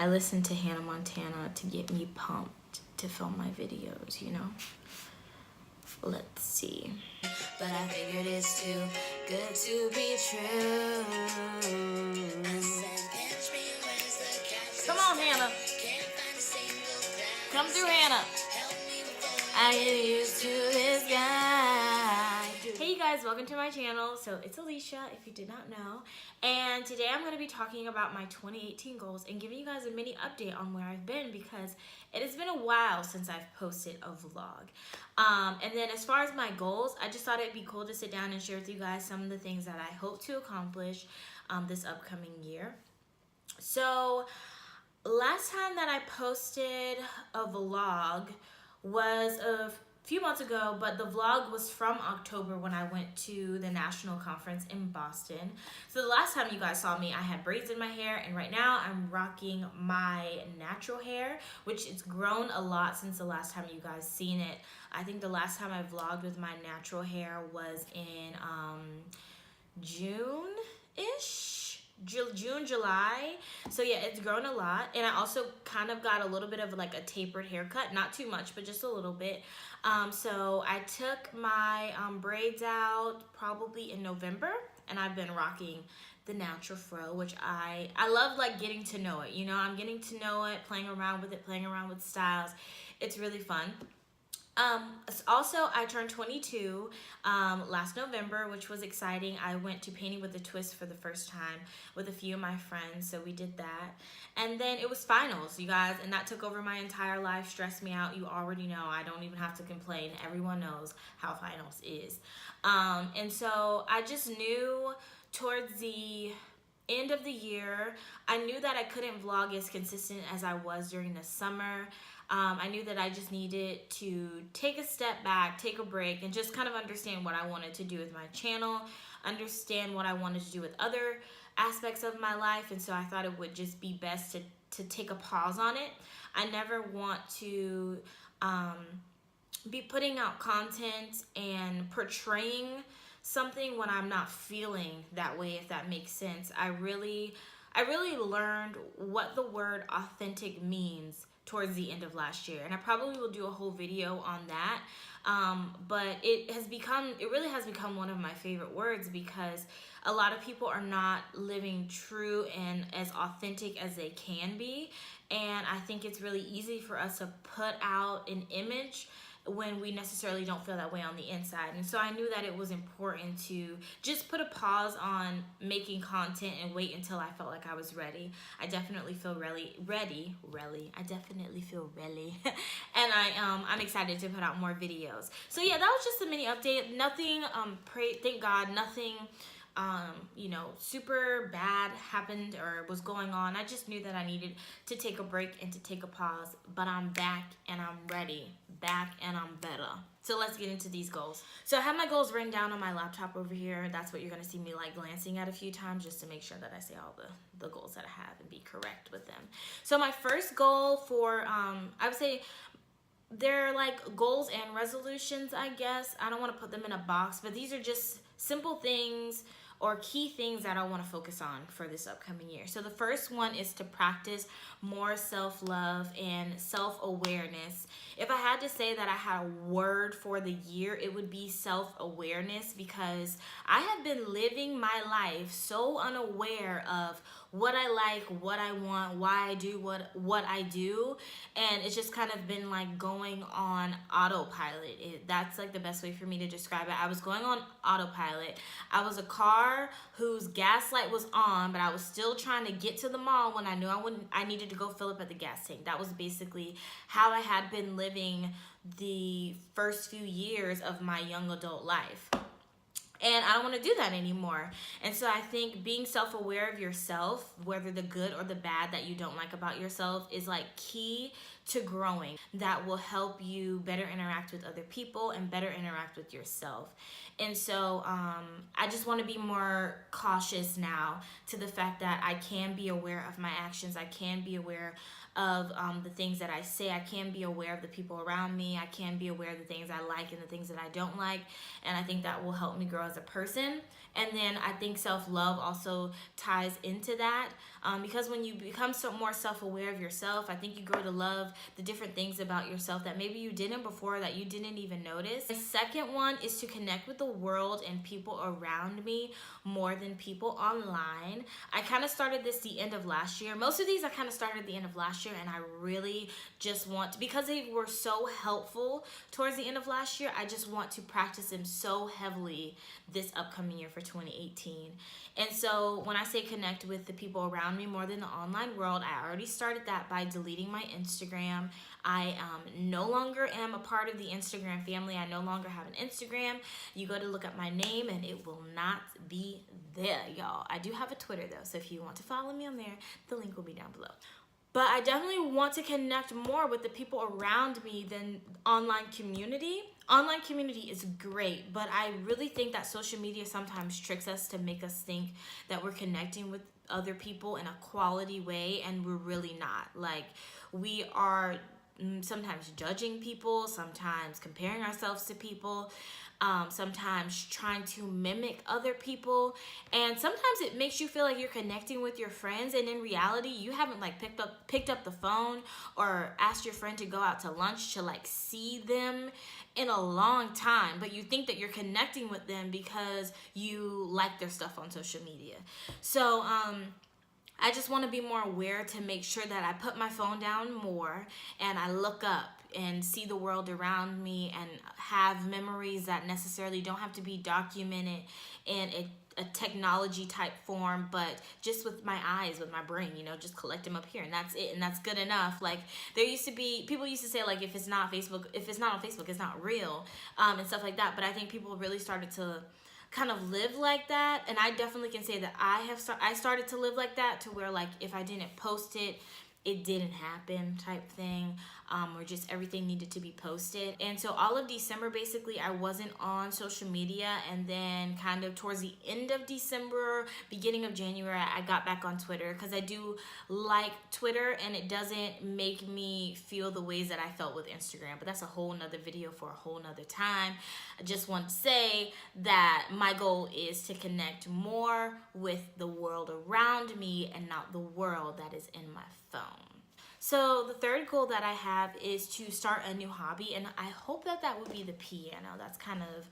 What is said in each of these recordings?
I listen to Hannah Montana to get me pumped to film my videos, you know? Let's see. But I figured it's too good to be true. Come on, Hannah. Come through, Hannah. I get used to this guy. Hey you guys, welcome to my channel. So it's Alisha, if you did not know. And today I'm going to be talking about my 2018 goals and giving you guys a mini update on where I've been, because it has been a while since I've posted a vlog. And then as far as my goals, I just thought it'd be cool to sit down and share with you guys some of the things that I hope to accomplish this upcoming year. So last time that I posted a vlog was a few months ago, but the vlog was from October when I went to the national conference in Boston. So the last time you guys saw me, I had braids in my hair, and right now I'm rocking my natural hair, which it's grown a lot since the last time you guys seen it. I think the last time I vlogged with my natural hair was in June-ish. June, July. So yeah, it's grown a lot. And I also kind of got a little bit of like a tapered haircut, not too much, but just a little bit. So I took my braids out probably in November, and I've been rocking the natural fro, which I love, like getting to know it, you know. I'm getting to know it, playing around with it, playing around with styles. It's really fun. Also, I turned 22 last November, which was exciting. I went to Painting with a Twist for the first time with a few of my friends, so we did that. And then it was finals, you guys, and that took over my entire life, stressed me out. You already know, I don't even have to complain. Everyone knows how finals is. And so I just knew towards the end of the year, I knew that I couldn't vlog as consistent as I was during the summer. I knew that I just needed to take a step back, take a break, and just kind of understand what I wanted to do with my channel, understand what I wanted to do with other aspects of my life. And so I thought it would just be best to take a pause on it. I never want to be putting out content and portraying something when I'm not feeling that way, if that makes sense. I really learned what the word authentic means towards the end of last year, and I probably will do a whole video on that. But it really has become one of my favorite words, because a lot of people are not living true and as authentic as they can be. And I think it's really easy for us to put out an image when we necessarily don't feel that way on the inside. And so I knew that it was important to just put a pause on making content and wait until I felt like I was ready. I definitely feel ready. I definitely feel ready. And I'm excited to put out more videos. So yeah, that was just a mini update. Nothing, thank God, nothing you know, super bad happened or was going on. I just knew that I needed to take a break and to take a pause, but I'm back and I'm ready, back and I'm better. So let's get into these goals. So I have my goals written down on my laptop over here. That's what you're gonna see me like glancing at a few times, just to make sure that I say all the goals that I have and be correct with them. So my first goal for, I would say, they're like goals and resolutions, I guess. I don't want to put them in a box, but these are just simple things or key things that I want to focus on for this upcoming year. So the first one is to practice more self-love and self-awareness. If I had to say that I had a word for the year, it would be self-awareness, because I have been living my life so unaware of what I like, what I want, why I do what I do, and it's just kind of been like going on autopilot. That's like the best way for me to describe it. I was going on autopilot. I was a car whose gas light was on, but I was still trying to get to the mall when I knew I needed to go fill up at the gas tank. That was basically how I had been living the first few years of my young adult life. And I don't want to do that anymore. And so I think being self-aware of yourself, whether the good or the bad that you don't like about yourself, is like key to growing. That will help you better interact with other people and better interact with yourself. And so I just want to be more cautious now to the fact that I can be aware of my actions. I can be aware of the things that I say. I can be aware of the people around me. I can be aware of the things I like and the things that I don't like. And I think that will help me grow as a person. And then I think self-love also ties into that. because when you become more self-aware of yourself, I think you grow to love the different things about yourself that maybe you didn't before, that you didn't even notice. The second one is to connect with the world and people around me more than people online. I kind of started this the end of last year. Most of these I kind of started at the end of last year, and I really just want to, because they were so helpful towards the end of last year, I just want to practice them so heavily this upcoming year for 2018. And so when I say connect with the people around me more than the online world, I already started that by deleting my Instagram. I no longer am a part of the Instagram family. I no longer have an Instagram. You go to look up my name and it will not be there, y'all. I do have a Twitter though, so if you want to follow me on there, the link will be down below. But I definitely want to connect more with the people around me than online community. Online community is great, but I really think that social media sometimes tricks us to make us think that we're connecting with other people in a quality way, and we're really not. Like, we are sometimes judging people, sometimes comparing ourselves to people, sometimes trying to mimic other people, and sometimes it makes you feel like you're connecting with your friends, and in reality you haven't like picked up the phone or asked your friend to go out to lunch to like see them in a long time, but you think that you're connecting with them because you like their stuff on social media. So I just want to be more aware to make sure that I put my phone down more and I look up and see the world around me and have memories that necessarily don't have to be documented in a technology type form, but just with my eyes, with my brain, you know, just collect them up here, and that's it, and that's good enough. Like, there used to be, people used to say like, if it's not on Facebook, it's not real, and stuff like that. But I think people really started to kind of live like that, and I definitely can say that I started to live like that, to where like if I didn't post it, it didn't happen type thing, or just everything needed to be posted. And so all of December, basically, I wasn't on social media, and then kind of towards the end of December, beginning of January, I got back on Twitter, because I do like Twitter, and it doesn't make me feel the ways that I felt with Instagram, but that's a whole nother video for a whole nother time. I just want to say that my goal is to connect more with the world around me and not the world that is in my phone. So the third goal that I have is to start a new hobby, and I hope that that would be the piano. That's kind of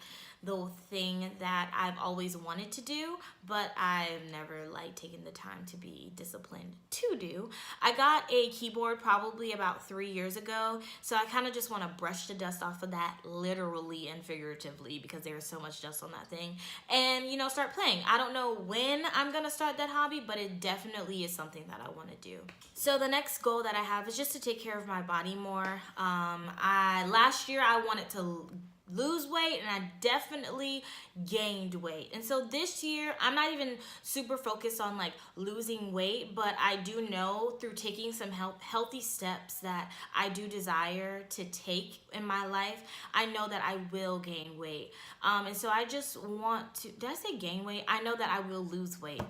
the thing that I've always wanted to do, but I've never like taken the time to be disciplined to do. I got a keyboard probably about 3 years ago, so I kind of just want to brush the dust off of that, literally and figuratively, because there is so much dust on that thing, and you know, start playing. I don't know when I'm gonna start that hobby, but it definitely is something that I want to do. So the next goal that I have is just to take care of my body more. Last year I wanted to lose weight, and I definitely gained weight. And so this year, I'm not even super focused on like losing weight, but I do know through taking some healthy steps that I do desire to take in my life, I know that I will gain weight. And so I just want to, did I say gain weight? I know that I will lose weight.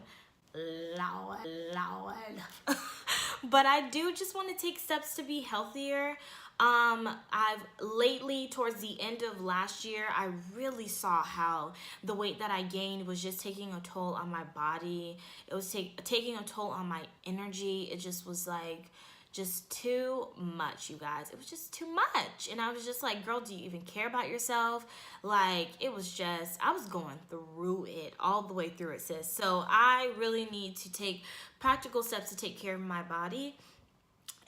Lord. But I do just want to take steps to be healthier. I've lately, towards the end of last year, I really saw how the weight that I gained was just taking a toll on my body. It was taking a toll on my energy. It just was like, just too much, you guys. It was just too much. And I was just like, girl, do you even care about yourself? Like, it was just, I was going through it, all the way through it, sis. So I really need to take practical steps to take care of my body.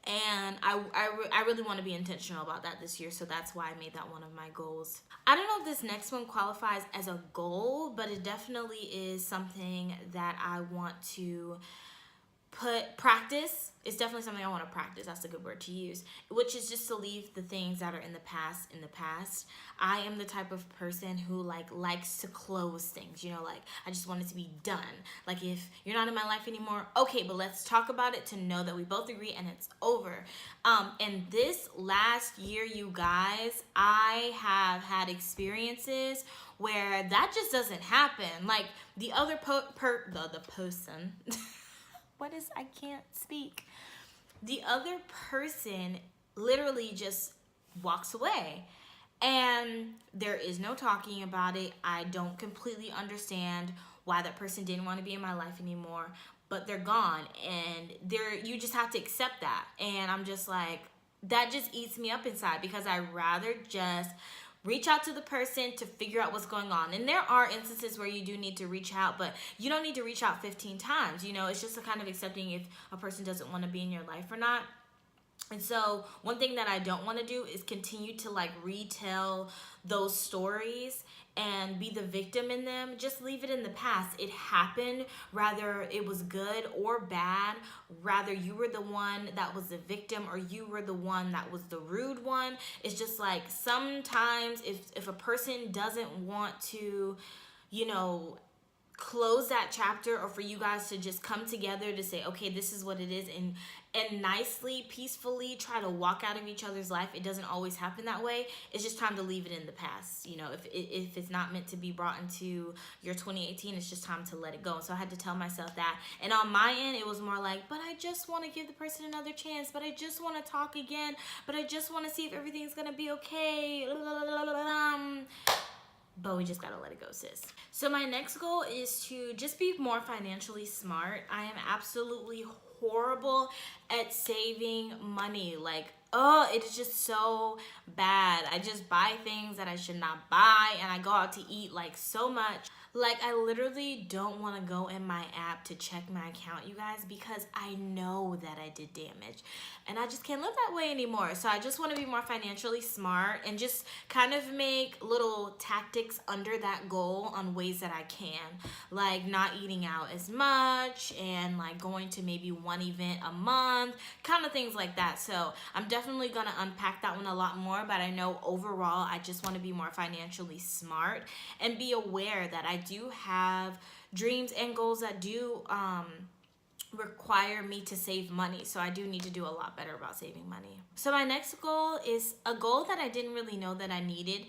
And I really want to be intentional about that this year, so that's why I made that one of my goals. I don't know if this next one qualifies as a goal, but it definitely is something that I want to practice. It's definitely something I want to practice. That's a good word to use, which is just to leave the things that are in the past in the past. I am the type of person who likes to close things, you know, like I just want it to be done. Like, if you're not in my life anymore, okay, but let's talk about it to know that we both agree and it's over. And this last year, you guys, I have had experiences where that just doesn't happen. Like, the other person I can't speak. The other person literally just walks away, and there is no talking about it. I don't completely understand why that person didn't want to be in my life anymore, but they're gone, and you just have to accept that. And I'm just like, that just eats me up inside, because I rather just reach out to the person to figure out what's going on. And there are instances where you do need to reach out, but you don't need to reach out 15 times. You know, it's just a kind of accepting if a person doesn't want to be in your life or not. And so one thing that I don't want to do is continue to like retell those stories and be the victim in them. Just leave it in the past. It happened, rather it was good or bad, rather you were the one that was the victim or you were the one that was the rude one. It's just like, sometimes if a person doesn't want to, you know, close that chapter, or for you guys to just come together to say, okay, this is what it is, and nicely, peacefully try to walk out of each other's life. It doesn't always happen that way. It's just time to leave it in the past. You know, if it's not meant to be brought into your 2018, it's just time to let it go. And so I had to tell myself that. And on my end, it was more like, but I just want to give the person another chance, but I just want to talk again, but I just want to see if everything's gonna be okay. But we just gotta let it go, sis. So my next goal is to just be more financially smart. I am absolutely horrible at saving money. Like, oh, it is just so bad. I just buy things that I should not buy, and I go out to eat like so much. Like, I literally don't want to go in my app to check my account, you guys, because I know that I did damage, and I just can't live that way anymore. So I just want to be more financially smart and just kind of make little tactics under that goal on ways that I can, like not eating out as much and like going to maybe one event a month, kind of things like that. So I'm definitely going to unpack that one a lot more, but I know overall I just want to be more financially smart and be aware that I do have dreams and goals that do require me to save money. So I do need to do a lot better about saving money. So my next goal is a goal that I didn't really know that I needed.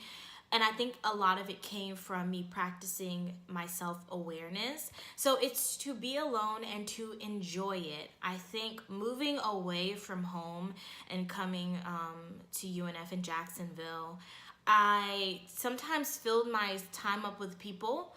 And I think a lot of it came from me practicing my self-awareness. So it's to be alone and to enjoy it. I think moving away from home and coming to UNF in Jacksonville, I sometimes filled my time up with people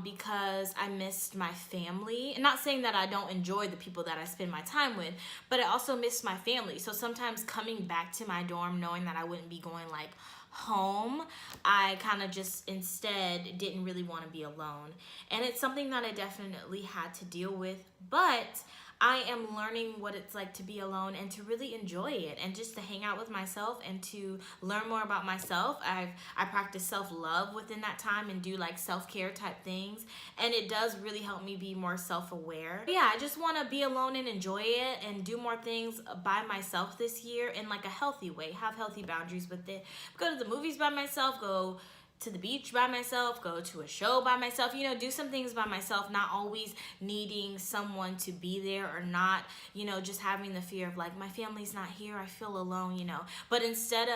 because I missed my family. And not saying that I don't enjoy the people that I spend my time with, but I also missed my family. So sometimes coming back to my dorm knowing that I wouldn't be going like home, I kind of just instead didn't really want to be alone. And it's something that I definitely had to deal with, but I am learning what it's like to be alone and to really enjoy it and just to hang out with myself and to learn more about myself. I practice self-love within that time and do like self-care type things, and it does really help me be more self-aware. Yeah, I just want to be alone and enjoy it and do more things by myself this year in like a healthy way, have healthy boundaries with it. Go to the movies by myself, go to the beach by myself, go to a show by myself, you know, do some things by myself, not always needing someone to be there, or not, you know, just having the fear of like, my family's not here, I feel alone, you know. But instead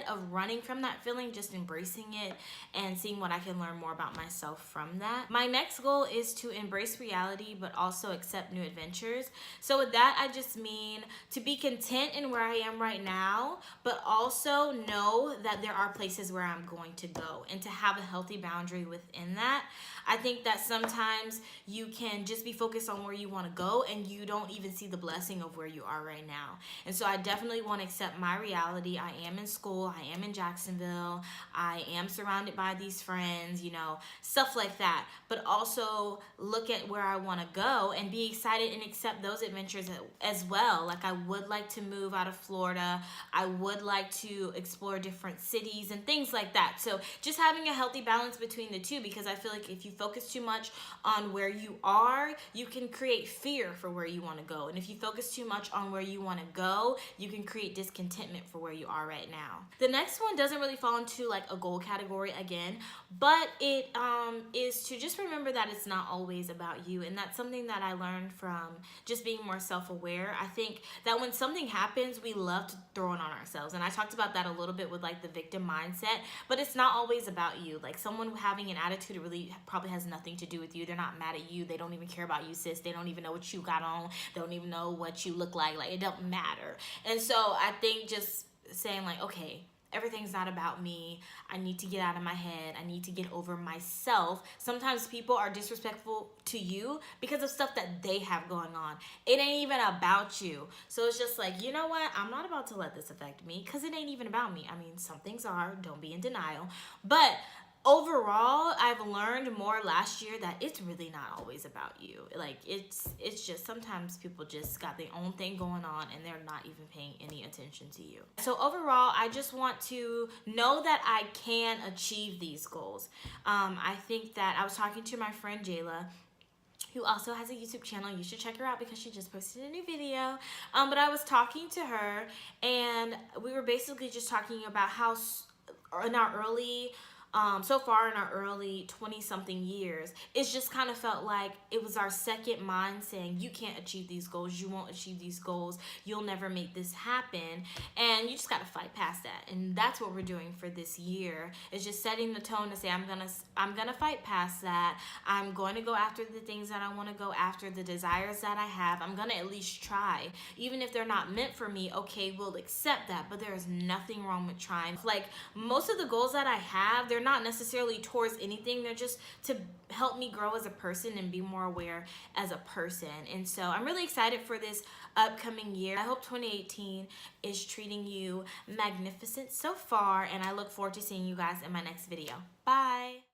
of running from that feeling, just embracing it and seeing what I can learn more about myself from that. My next goal is to embrace reality, but also accept new adventures. So with that, I just mean to be content in where I am right now, but also know that there are places where I'm going to go, and to have a healthy boundary within that. I think that sometimes you can just be focused on where you want to go and you don't even see the blessing of where you are right now. And so I definitely want to accept my reality. I am in school, I am in Jacksonville, I am surrounded by these friends, you know, stuff like that. But also look at where I want to go and be excited and accept those adventures as well. Like, I would like to move out of Florida. I would like to explore different cities and things like that. So just having a healthy balance between the two, because I feel like if you focus too much on where you are, you can create fear for where you want to go. And if you focus too much on where you want to go, you can create discontentment for where you are right now. The next one doesn't really fall into like a goal category again, but it is to just remember that it's not always about you. And that's something that I learned from just being more self-aware. I think that when something happens, we love to throw it on ourselves. And I talked about that a little bit with like the victim mindset, but it's not always about you. Like, someone having an attitude really probably has nothing to do with you. They're not mad at you. They don't even care about you, sis. They don't even know what you got on. They don't even know what you look like. Like, it don't matter. And so I think just saying like, okay, everything's not about me. I need to get out of my head. I need to get over myself. Sometimes people are disrespectful to you because of stuff that they have going on. It ain't even about you. So it's just like, you know what? I'm not about to let this affect me because it ain't even about me. I mean, some things are. Don't be in denial. But overall, I've learned more last year that it's really not always about you. Like, it's just sometimes people just got their own thing going on and they're not even paying any attention to you. So overall, I just want to know that I can achieve these goals. I think that I was talking to my friend Jayla, who also has a YouTube channel. You should check her out because she just posted a new video. But I was talking to her and we were basically just talking about how in our early so far in our early 20-something years, it's just kind of felt like it was our second mind saying, you can't achieve these goals, you won't achieve these goals, you'll never make this happen, and you just got to fight past that. And that's what we're doing for this year, is just setting the tone to say, I'm gonna fight past that. I'm going to go after the things that I want to go after, the desires that I have. I'm gonna at least try, even if they're not meant for me. Okay, we'll accept that, but there is nothing wrong with trying. Like, most of the goals that I have, they're not necessarily towards anything. They're just to help me grow as a person and be more aware as a person. And so I'm really excited for this upcoming year. I hope 2018 is treating you magnificent so far, and I look forward to seeing you guys in my next video. Bye.